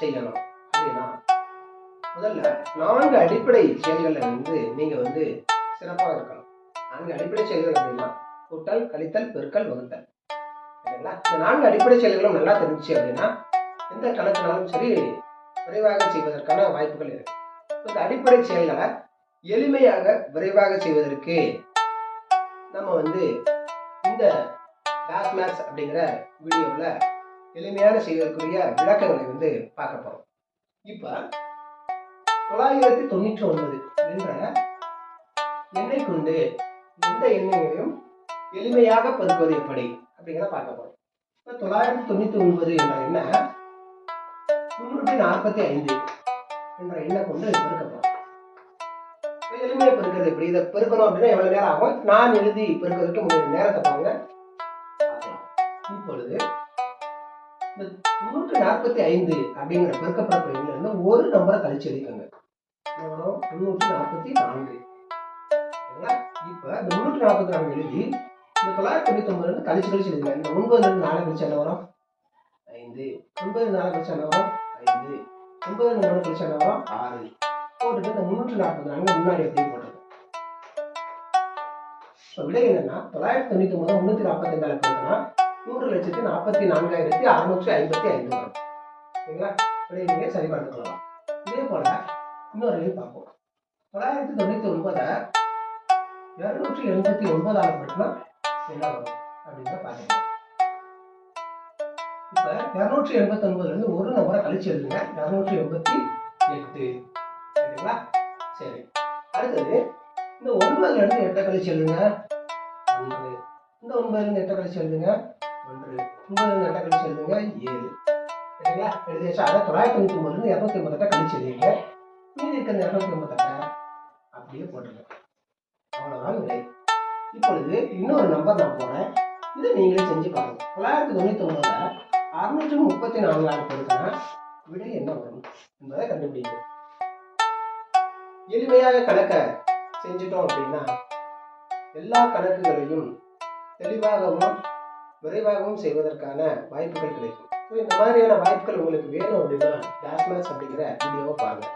செய்யணும் அப்படின்னா முதல்ல 4 அடிப்படை செயல்கள்ல நீங்க சிறப்பாக இருக்கணும். 4 அடிப்படை செயல்கள் அப்படின்னா கூட்டல், கழித்தல், பெருக்கல், வகுத்தல். சரிங்களா? இந்த 4 அடிப்படை செயல்களும் நல்லா தெரிஞ்சுச்சு அப்படின்னா எந்த கணக்குனாலும் சரி விரைவாக செய்வதற்கான வாய்ப்புகள் இருக்கு. இந்த அடிப்படை செயல்களை எளிமையாக விரைவாக செய்வதற்கு நம்ம இந்த டாஸ் மேத்ஸ் அப்படிங்கிற வீடியோவில் எளிமையான செய்வதற்குரிய விளக்கங்களை பார்க்க போறோம். இப்ப 999 என்ற எண்ணை கொண்டு எந்த எண்ணையும் எளிமையாக பெருக்குவது எப்படி அப்படிங்கிறத பார்க்க போறோம். இப்ப 999 என்ற எண்ணை 345 என்ற எண்ணை கொண்டு பெருக்க போறோம். எளிமையா பெருக்கிறது எப்படி? இதை பெருக்கணும் அப்படின்னா எவ்வளவு நேரம் ஆகும்? நான் எழுதி பெருக்கிறதுக்கு உங்களுடைய நேரத்தை பாருங்க. இப்பொழுது இந்த 345 அப்படிங்கிற பெருக்கப்படக்கூடிய எண்ணில் இருந்து ஒரு நம்பரை கழிச்சு எழுதிக்கோங்க. 344. இப்ப இந்த 344 எழுதி இந்த 999 இருந்து கழிச்சு எழுதுங்க. இந்த 9 இருந்து 4 கழிச்சு என்ன வரும்? 5. 9 4 கழிச்சு என்ன வரும்? 5. 9 3 கழிச்சு என்ன வரும்? 6. போட்டுட்டு இந்த 344 முன்னாடி எப்படி போட்டுருங்க. விடை என்னன்னா 999 345 பெருக்கினா 3,44,655 வரும். சரிங்களா? விடை நீங்க சரி பார்த்துக்கலாம். இதே போல இன்னொரு எண் பார்ப்போம். 999 289 பெருக்கினா என்ன வரும் அப்படின்னு பார்க்கலாம். இப்ப 289 இருந்து ஒரு நம்பரை கழிச்சு எழுதுங்க. 288. சரிங்களா? சரி. அடுத்தது இந்த 9 இருந்து 8 கழிச்சு எழுதுங்க. 1. இந்த 9 இருந்து 8 கழிச்சு எழுதுங்க. 1. 9 இருந்து 8 கழிச்சு எழுதுங்க. 7. சரிங்களா? எழுதியாச்சு. அதை 999 இருந்து 288 கழிச்சு எழுதுங்க. மீதி இருக்கிற 288 அப்படியே போட்டுருங்க. அவ்வளவுதான் விடை. இப்பொழுது இன்னொரு நம்பர் நான் போறேன். இதை நீங்களே செஞ்சு பாருங்க. 999 634 பெருக்கினா விடை என்ன வரும் என்பதை கண்டுபிடிங்க. எளிமையாக கணக்கை செஞ்சுட்டோம் அப்படின்னா எல்லா கணக்குகளையும் தெளிவாகவும் விரைவாகவும் செய்வதற்கான வாய்ப்புகள் கிடைக்கும். இந்த மாதிரியான வாய்ப்புகள் உங்களுக்கு வேணும் அப்படின்னா டாஸ் மேத்ஸ் அப்படிங்கிற வீடியோவை பாருங்க.